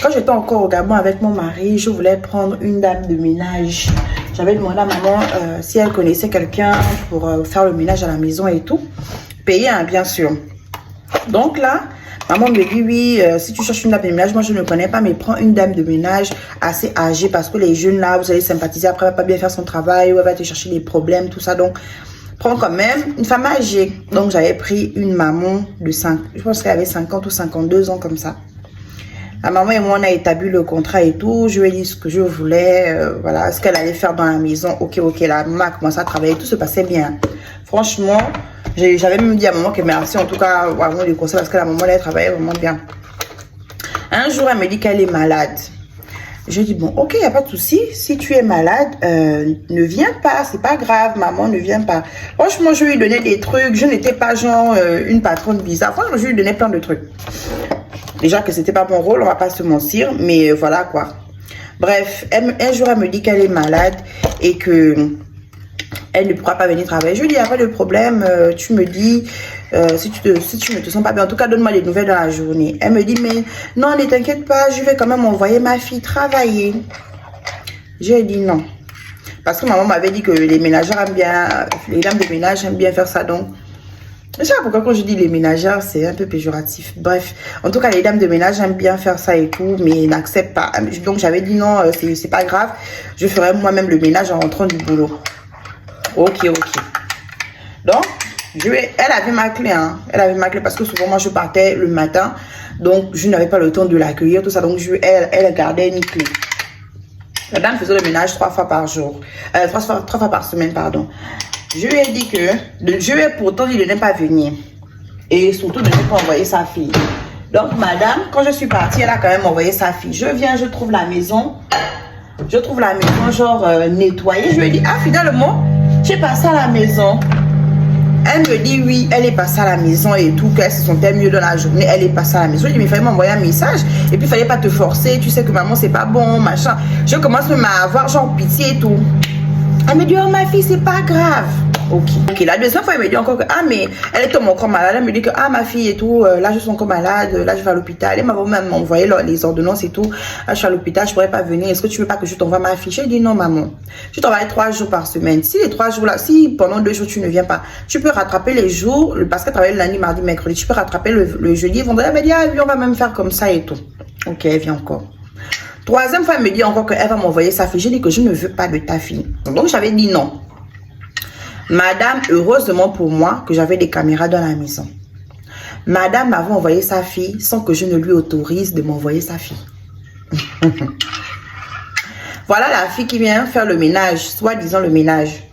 Quand j'étais encore au Gabon avec mon mari, je voulais prendre une dame de ménage. J'avais demandé à maman si elle connaissait quelqu'un pour faire le ménage à la maison et tout. Payer, hein, bien sûr. Donc là, maman me dit oui, si tu cherches une dame de ménage, moi je ne connais pas, mais prends une dame de ménage assez âgée parce que les jeunes là, vous allez sympathiser, après elle va pas bien faire son travail, ou elle va te chercher des problèmes, tout ça. Donc, prends quand même une femme âgée. Donc, j'avais pris une maman de 5, je pense qu'elle avait 50 ou 52 ans comme ça. La maman et moi, on a établi le contrat et tout. Je lui ai dit ce que je voulais, voilà, ce qu'elle allait faire dans la maison. Ok, la maman a commencé à travailler, tout se passait bien. Franchement, j'avais même dit à maman que merci, en tout cas, vraiment du conseil, parce que la maman, elle travaillait vraiment bien. Un jour, elle me dit qu'elle est malade. Je dis, bon, ok, il n'y a pas de souci. Si tu es malade, ne viens pas, c'est pas grave, maman, ne viens pas. Franchement, je lui donnais des trucs. Je n'étais pas genre une patronne bizarre. Franchement, je lui donnais plein de trucs. Déjà que c'était pas mon rôle, on va pas se mentir, mais voilà quoi. Bref, un jour, elle me dit qu'elle est malade et que elle ne pourra pas venir travailler. Je lui dis, il n'y a pas de problème, tu me dis si tu ne te sens pas bien. En tout cas, donne-moi des nouvelles dans la journée. Elle me dit, mais non, ne t'inquiète pas, je vais quand même envoyer ma fille travailler. J'ai dit non. Parce que maman m'avait dit que les ménagères aiment bien, les dames de ménage aiment bien faire ça, donc. Je sais pas pourquoi quand je dis les ménagères, c'est un peu péjoratif. Bref, en tout cas, les dames de ménage aiment bien faire ça et tout, mais n'acceptent pas. Donc, j'avais dit non, c'est pas grave. Je ferai moi-même le ménage en rentrant du boulot. Ok. Donc, elle avait ma clé, hein. Elle avait ma clé parce que souvent, moi, je partais le matin. Donc, je n'avais pas le temps de l'accueillir, tout ça. Donc, elle gardait une clé. La dame faisait le ménage 3 fois par jour. 3 fois par semaine, pardon. Je lui ai dit que je lui ai pourtant dit de ne pas venir. Et surtout de ne pas envoyer sa fille. Donc, madame, quand je suis partie, elle a quand même envoyé sa fille. Je viens, je trouve la maison. Genre nettoyée. Je lui ai dit, ah, finalement, j'ai passé à la maison. Elle me dit oui, elle est passée à la maison et tout, qu'elle se sentait mieux dans la journée, elle est passée à la maison. Je dis, mais il fallait m'envoyer un message. Et puis, il fallait pas te forcer. Tu sais que maman, c'est pas bon, machin. Je commence même à avoir genre pitié et tout. Elle me dit, oh ma fille, c'est pas grave. Ok. La deuxième fois, elle me dit encore que, ah, mais elle est encore malade. Elle me dit que, ah, ma fille et tout, là, je suis encore malade, là, je vais à l'hôpital. Elle m'a même envoyé les ordonnances et tout. Là, je suis à l'hôpital, je pourrais pas venir. Est-ce que tu veux pas que je t'envoie ma fille? J'ai dit, non, maman. Je travaille 3 jours par semaine. Si les 3 jours là, si pendant 2 jours, tu ne viens pas, tu peux rattraper les jours, parce qu'elle travaille le lundi, mardi, mercredi. Tu peux rattraper le jeudi, vendredi. Elle m'a dit, ah, oui, on va même faire comme ça et tout. Ok, elle vient encore. Troisième fois, elle me dit encore qu'elle va m'envoyer sa fille. J'ai dit que je ne veux pas de ta fille. Donc, j'avais dit non. Madame, heureusement pour moi que j'avais des caméras dans la maison. Madame m'avait envoyé sa fille sans que je ne lui autorise de m'envoyer sa fille. Voilà la fille qui vient faire le ménage, soi-disant le ménage.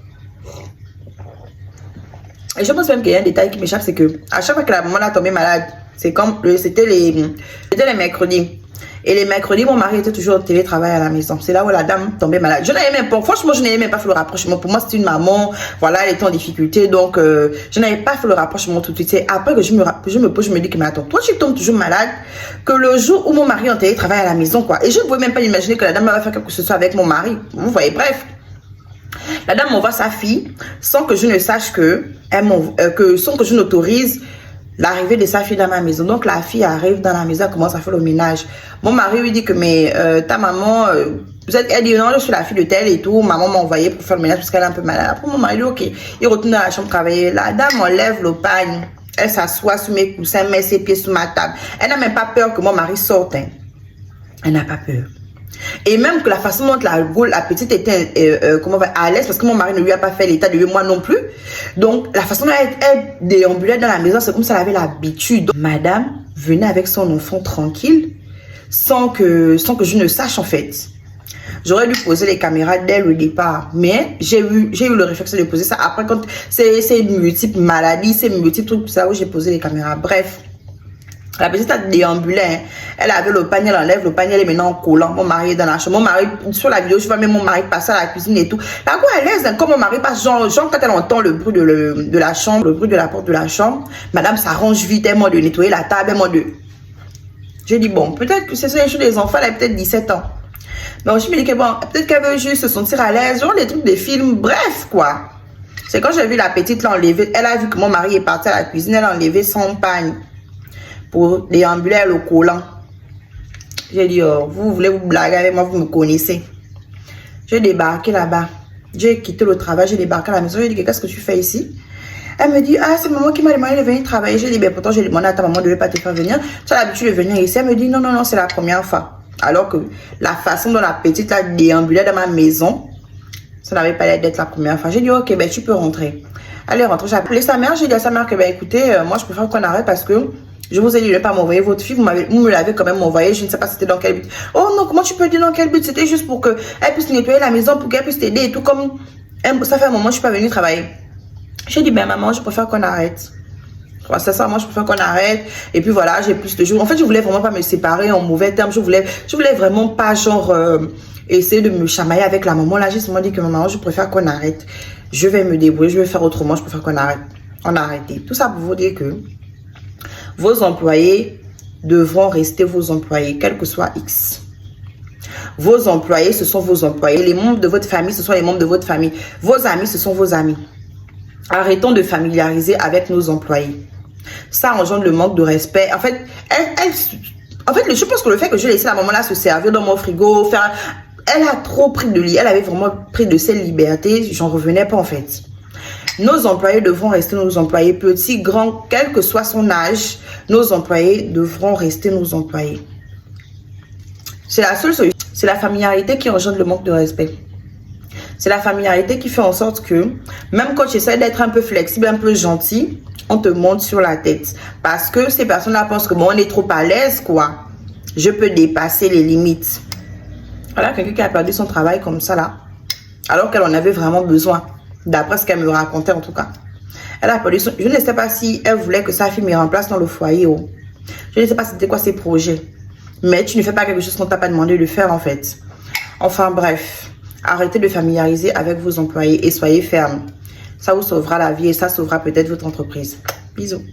Et je pense même qu'il y a un détail qui m'échappe, c'est que à chaque fois que la maman a tombé malade, c'est comme c'était les mercredis. Et les mercredis, mon mari était toujours au télétravail à la maison. C'est là où la dame tombait malade. Je n'avais même pas, franchement, je n'avais même pas fait le rapprochement. Pour moi, c'était une maman. Voilà, elle était en difficulté. Donc, je n'avais pas fait le rapprochement tout de suite. C'est après que je me pose, je me dis que, mais attends, toi, tu tombes toujours malade que le jour où mon mari est en télétravail à la maison, quoi. Et je ne pouvais même pas imaginer que la dame va faire quelque chose avec mon mari. Vous voyez, bref. La dame m'envoie sa fille sans que je ne sache sans que je n'autorise l'arrivée de sa fille dans ma maison. Donc, la fille arrive dans la maison, elle commence à faire le ménage. Mon mari lui dit que, mais ta maman, elle dit non, je suis la fille de telle et tout. Maman m'a envoyé pour faire le ménage parce qu'elle est un peu malade. Après, mon mari dit ok. Il retourne dans la chambre travailler. La dame enlève le pagne. Elle s'assoit sur mes coussins, met ses pieds sur ma table. Elle n'a même pas peur que mon mari sorte. Hein. Elle n'a pas peur. Et même que la façon dont la petite était à l'aise, parce que mon mari ne lui a pas fait l'état de lui, moi non plus. Donc, la façon dont elle déambulait dans la maison, c'est comme si elle avait l'habitude. Madame venait avec son enfant tranquille, sans que je ne sache en fait. J'aurais dû poser les caméras dès le départ, mais j'ai eu le réflexe de poser ça après quand c'est une multiple maladie, c'est une multiple truc, ça où j'ai posé les caméras. Bref. La petite a déambulé, hein. Elle avait le panier, elle enlève le panier, elle est maintenant en collant. Mon mari est dans la chambre. Mon mari, sur la vidéo, je vois même mon mari passer à la cuisine et tout. La quoi, elle est, comme mon mari passe, genre quand elle entend le bruit de la chambre, le bruit de la porte de la chambre, madame s'arrange vite, elle m'a de nettoyer la table, elle m'a de... J'ai dit, bon, peut-être que c'est ça les choses des enfants, elle a peut-être 17 ans. Donc, je me dis que bon, peut-être qu'elle veut juste se sentir à l'aise, genre les trucs des films, bref, quoi. C'est quand j'ai vu la petite l'enlever, elle a vu que mon mari est parti à la cuisine, elle a enlevé son pagne pour déambuler le collant. J'ai dit, oh, vous voulez vous blaguer avec moi, vous me connaissez. J'ai débarqué là-bas. J'ai quitté le travail, j'ai débarqué à la maison. J'ai dit, qu'est-ce que tu fais ici? Elle me dit, ah, c'est maman qui m'a demandé de venir travailler. J'ai dit, ben pourtant, j'ai demandé à ta maman de ne pas te faire venir. Tu as l'habitude de venir ici. Elle me dit, non, non, non, c'est la première fois. Alors que la façon dont la petite a déambulé dans ma maison, ça n'avait pas l'air d'être la première fois. J'ai dit, ok, ben tu peux rentrer. Elle est rentrée, j'ai appelé sa mère. J'ai dit à sa mère que, ben écoutez, moi, je préfère qu'on arrête parce que je vous ai dit de ne pas m'envoyer votre fille. Vous me l'avez quand même envoyé. Je ne sais pas c'était dans quel but. Oh non, comment tu peux dire dans quel but? C'était juste pour qu'elle puisse nettoyer la maison, pour qu'elle puisse t'aider et tout. Comme ça fait un moment, je ne suis pas venue travailler. J'ai dit, ben maman, je préfère qu'on arrête. C'est ça, moi je préfère qu'on arrête. Et puis voilà, j'ai plus de jours. En fait, je voulais vraiment pas me séparer en mauvais termes. Je voulais vraiment pas genre essayer de me chamailler avec la maman. Là, j'ai seulement dit que maman, je préfère qu'on arrête. Je vais me débrouiller, je vais faire autrement. Je préfère qu'on arrête. On a arrêté. Tout ça pour vous dire que vos employés devront rester vos employés, quel que soit X. Vos employés, ce sont vos employés. Les membres de votre famille, ce sont les membres de votre famille. Vos amis, ce sont vos amis. Arrêtons de familiariser avec nos employés. Ça engendre le manque de respect. En fait, je pense que le fait que je laissé la maman là se servir dans mon frigo, elle a trop pris de lit. Elle avait vraiment pris de ses libertés. J'en revenais pas en fait. Nos employés devront rester nos employés. Petits, grands, quel que soit son âge, nos employés devront rester nos employés. C'est la seule solution. C'est la familiarité qui engendre le manque de respect. C'est la familiarité qui fait en sorte que, même quand tu essaies d'être un peu flexible, un peu gentil, on te monte sur la tête. Parce que ces personnes-là pensent que bon, on est trop à l'aise, quoi. Je peux dépasser les limites. Voilà, quelqu'un qui a perdu son travail comme ça, là. Alors qu'elle en avait vraiment besoin. D'après ce qu'elle me racontait, en tout cas. Elle a perdu son... Je ne sais pas si elle voulait que sa fille me remplace dans le foyer. Oh. Je ne sais pas c'était quoi ses projets. Mais tu ne fais pas quelque chose qu'on t'a pas demandé de faire, en fait. Enfin, bref. Arrêtez de familiariser avec vos employés et soyez fermes. Ça vous sauvera la vie et ça sauvera peut-être votre entreprise. Bisous.